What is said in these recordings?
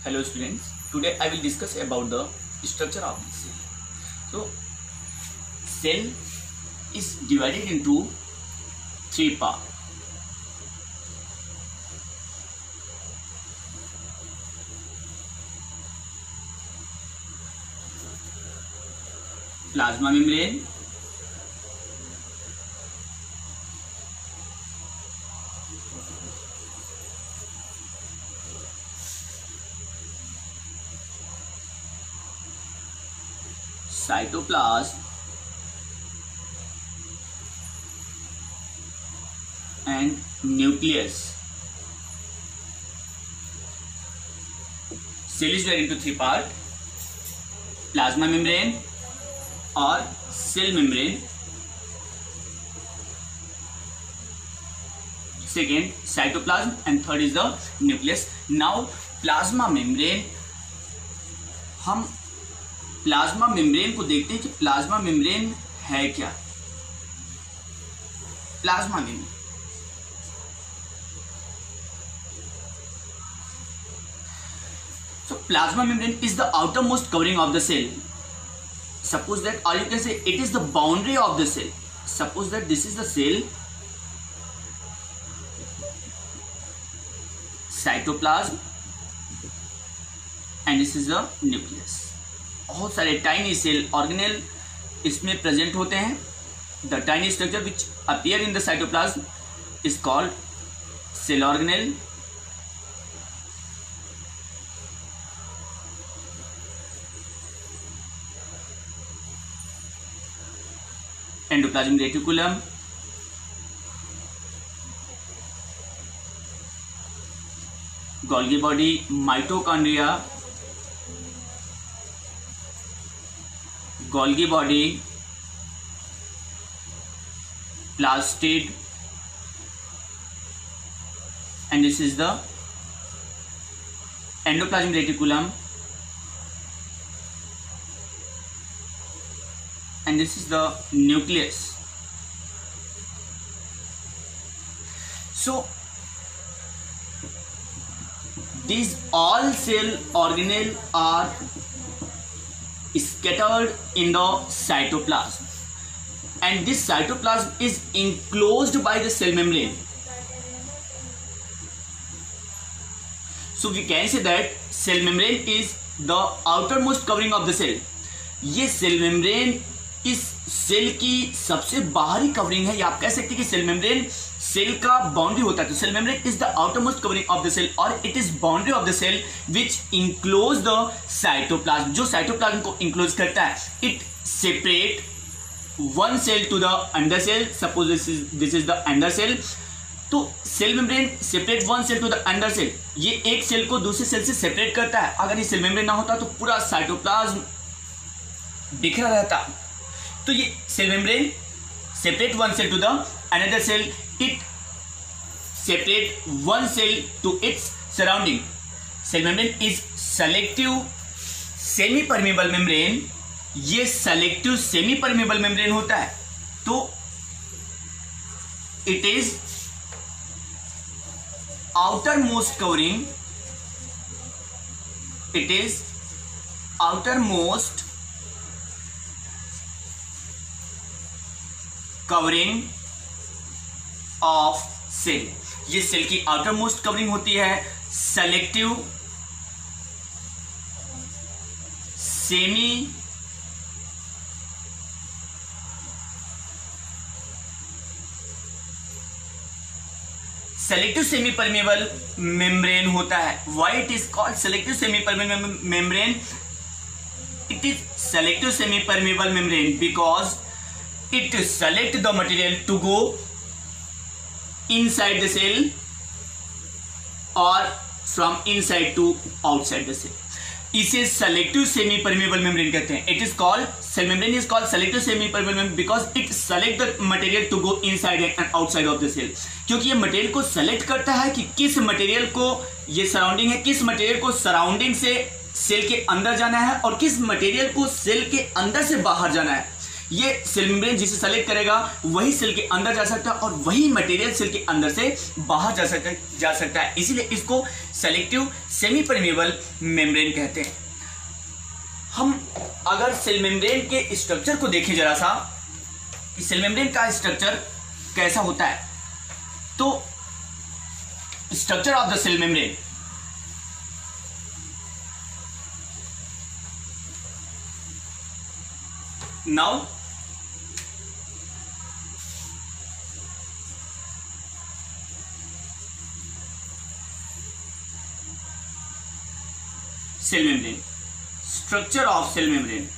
Hello students, today I will discuss about the structure of the cell. So, cell is divided into three parts. Plasma membrane, cytoplasm, and nucleus. Cell is divided into three parts: plasma membrane or cell membrane, second cytoplasm, and third is the nucleus. Now plasma membrane, हम plasma membrane को देखते हैं कि plasma membrane है क्या। Plasma membrane, so plasma membrane is the outermost covering of the cell. Suppose that, or you can say it is the boundary of the cell. Suppose that this is the cell, cytoplasm, and this is the nucleus. बहुत सारे tiny cell organelle इसमें present होते हैं. The tiny structure which appear in the cytoplasm is called cell organelle. Endoplasm reticulum, Golgi body, mitochondria, Golgi body, plastid, and this is the endoplasmic reticulum, and this is the nucleus. So these all cell organelle are scattered in the cytoplasm, and this cytoplasm is enclosed by the cell membrane. So we can say that cell membrane is the outermost covering of the cell. ये cell membrane इस cell की सबसे बाहरी covering है, या आप कह सकते हैं कि सेल मेम्ब्रेन सेल का बाउंड्री होता है. तो cell membrane is the outermost covering of the cell, और it is boundary of the cell which enclose the cytoplasm, जो साइटोप्लाज्म को इंक्लोज करता है. It separate one cell to the other cell. Suppose this is the other cell. तो cell membrane separate one cell to the other cell. ये एक cell को दूसरे cell से सेपरेट करता है. अगर ये सेल मेम्ब्रेन ना होता तो पूरा साइटोप्लाज्म बिखरा रहता. तो ये cell membrane separate one cell to the another cell. It separate one cell to its surrounding. Cell membrane is selective semipermeable membrane. ये सेलेक्टिव सेमी परमेबल मेम्ब्रेन होता है. तो it is outermost covering. It is outermost covering of cell. ये cell की outermost covering होती है. Selective semipermeable membrane होता है. Why it is called selective semipermeable membrane? It is selective semipermeable membrane because it select the material to go inside the cell or from inside to outside the cell. इसे selective semi permeable membrane कहते हैं. It is called cell membrane is called selective semi permeable membrane because it select the material to go inside and outside of the cell. क्योंकि ये material को select करता है कि किस मटेरियल को, ये सराउंडिंग है, किस मटेरियल को सराउंडिंग से सेल के अंदर जाना है और किस मटेरियल को सेल के अंदर से बाहर जाना है. ये सेल मेम्ब्रेन जिसे सेलेक्ट करेगा वही सेल के अंदर जा सकता है और वही मटेरियल सेल के अंदर से बाहर जा सकता है, इसीलिए इसको सेलेक्टिव सेमी परमेबल मेम्ब्रेन कहते हैं। हम अगर सेल मेम्ब्रेन के स्ट्रक्चर को देखें जरा सा कि सेल मेम्ब्रेन का स्ट्रक्चर कैसा होता है, तो structure of the cell membrane, now cell membrane, structure of cell membrane,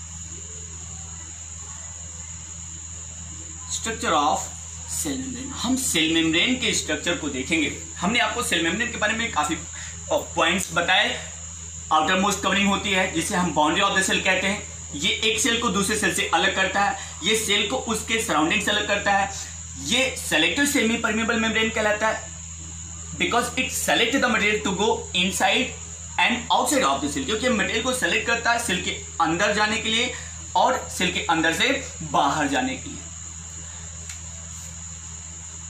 structure of cell membrane. हम सेल मेम्ब्रेन के स्ट्रक्चर को देखेंगे। हमने आपको सेल मेम्ब्रेन के बारे में काफी पॉइंट्स बताए। आउटर मोस्ट कवरिंग होती है जिसे हम बाउंड्री ऑफ द सेल कहते हैं, ये एक सेल को दूसरे सेल से अलग करता है, ये सेल को उसके सराउंडिंग से अलग करता है। ये सेलेक्टिव सेमी परमेबल मेम्ब्रेन कहलाता है because it select the material to go inside and outside of the cell, क्योंकि मटेरियल को सेलेक्ट करता है सेल के अंदर जाने के लिए और सेल के अंदर से बाहर जाने के लिए।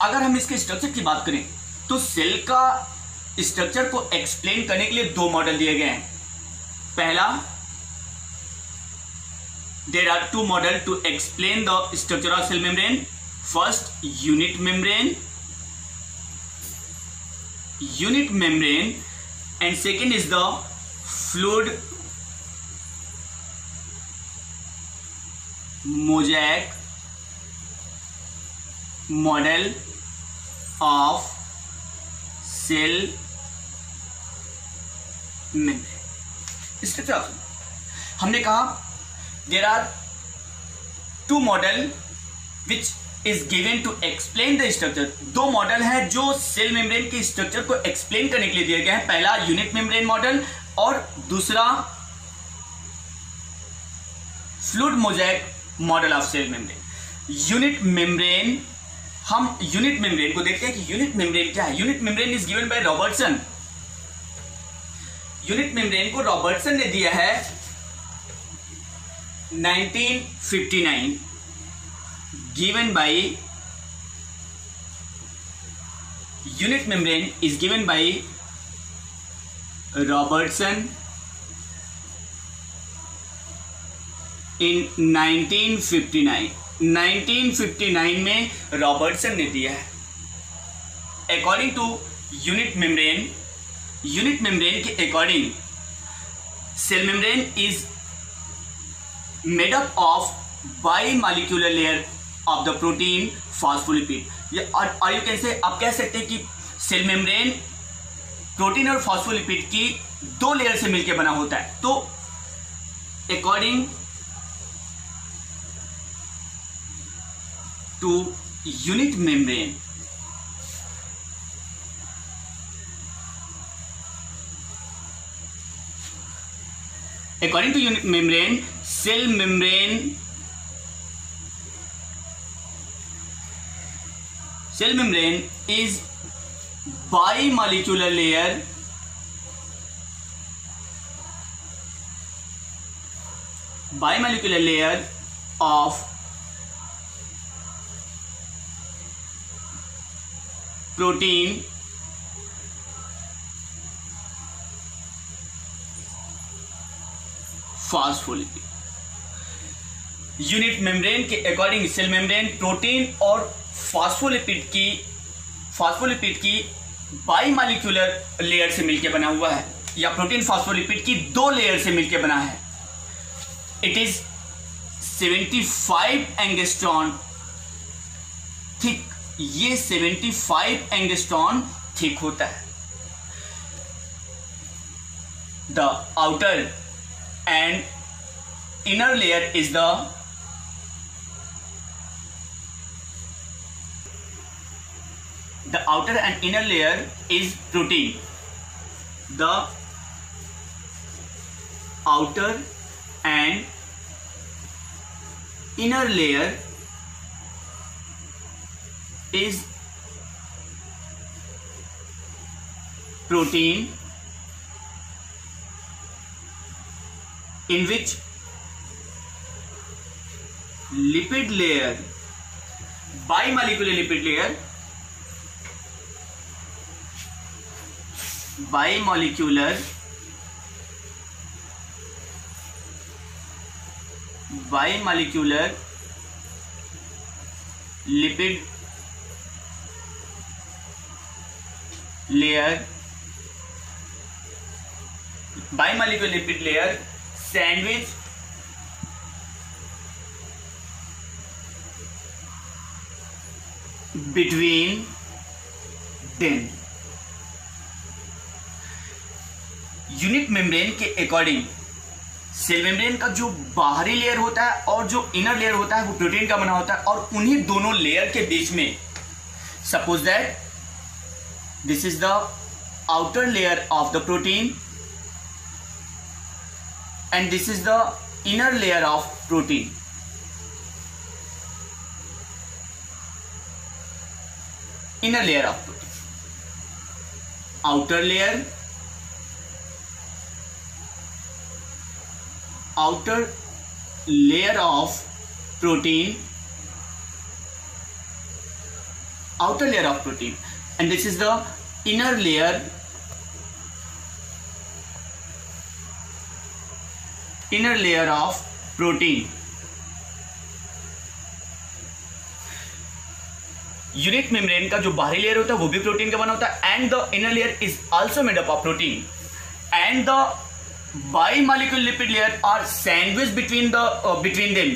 अगर हम इसके स्ट्रक्चर की बात करें तो सेल का स्ट्रक्चर को एक्सप्लेन करने के लिए दो मॉडल दिए गए हैं। पहला, there are two model to explain the structure of cell membrane. First, unit membrane, and second is the fluid mosaic model of cell membrane। Structure हमने कहा there are two model which is given to explain the structure। दो model हैं जो cell membrane के structure को explain करने के लिए दिए गए हैं। पहला यूनिट मेम्ब्रेन मॉडल और दूसरा fluid mosaic model of cell membrane. Unit membrane, हम यूनिट मेम्ब्रेन को देखते हैं कि यूनिट मेम्ब्रेन क्या है। Unit membrane is given by Robertson. Unit membrane को रॉबर्टसन ने दिया है 1959, given by unit membrane is given by Robertson in 1959। 1959 में रॉबर्टसन ने दिया है। अकॉर्डिंग टू यूनिट मेम्ब्रेन के according cell membrane is made up of bimolecular layer of the protein phospholipid. और यू कैन से, आप कह सकते हैं कि सेल मेम्ब्रेन प्रोटीन और फॉस्फोलिपिड की दो लेयर से मिलकर बना होता है। तो according to unit membrane, cell membrane is bimolecular layer of protein phospholipid. Unit membrane के अकॉर्डिंग सेल मेम्ब्रेन प्रोटीन और फॉस्फोलिपिड की बाईमॉलिक्यूलर लेयर से मिलकर बना हुआ है, या प्रोटीन फॉस्फोलिपिड की दो लेयर से मिलकर बना है। It is 75 angstrom thick. ये 75 एंगस्ट्रॉन थिक होता है। The outer and inner layer is the outer and inner layer is protein. The outer and inner layer is protein, in which lipid layer, bimolecular lipid layer, bimolecular lipid layer, bimolecular lipid layer sandwich between them. Unit membrane के according cell membrane का जो बाहरी layer होता है और जो inner layer होता है वो प्रोटीन का बना होता है, और उन्हीं दोनों लेयर के बीच में suppose that this is the outer layer of the protein and this is the inner layer of protein. Inner layer of protein, outer layer of protein, outer layer of protein, and this is the inner layer of protein. Unit membrane का जो बाहरी layer होता है वो भी protein का बना होता है, and the inner layer is also made up of protein, and the bimolecular lipid layer are sandwich between them.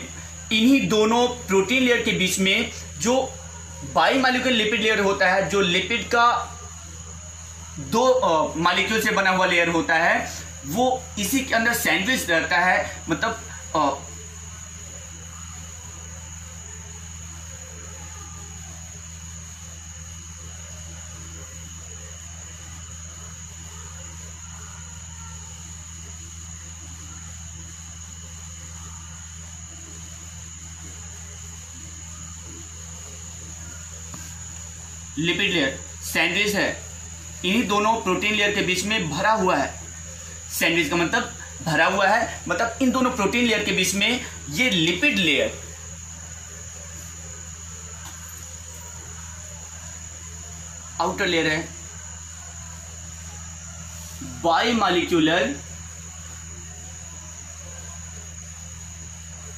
इन्हीं दोनों प्रोटीन लेयर के बीच में जो बाइमॉलिक्यूलर लिपिड लेयर होता है, जो लिपिड का दो मॉलिक्यूल से बना हुआ लेयर होता है, वो इसी के अंदर सैंडविच रहता है. मतलब लिपिड लेयर सैंडविच है, इन्हीं दोनों प्रोटीन लेयर के बीच में भरा हुआ है. सैंडविच का मतलब भरा हुआ है, मतलब इन दोनों प्रोटीन लेयर के बीच में ये लिपिड लेयर आउटर लेयर है. बाइमॉलिक्यूलर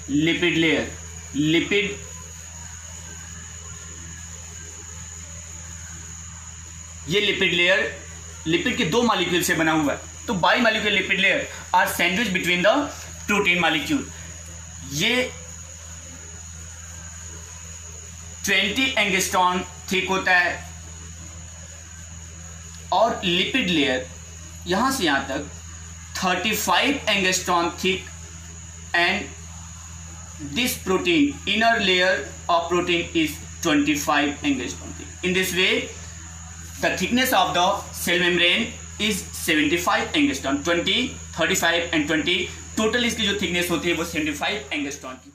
लिपिड लेयर, ये लिपिड लेयर लिपिड के दो मॉलिक्यूल से बना हुआ है. तो bimolecular lipid layer are sandwich between the protein molecule. ये 20 एंगस्ट्रॉन थिक होता है, और लिपिड लेयर यहां से यहां तक 35 angstrom thick, and this protein inner layer of protein is 25 angstrom thick. In this way, the thickness of the cell membrane is 75 angstrom. 20, 35 and 20 total इसकी जो थिकनेस होती है वो 75 एंगस्ट्रॉन की.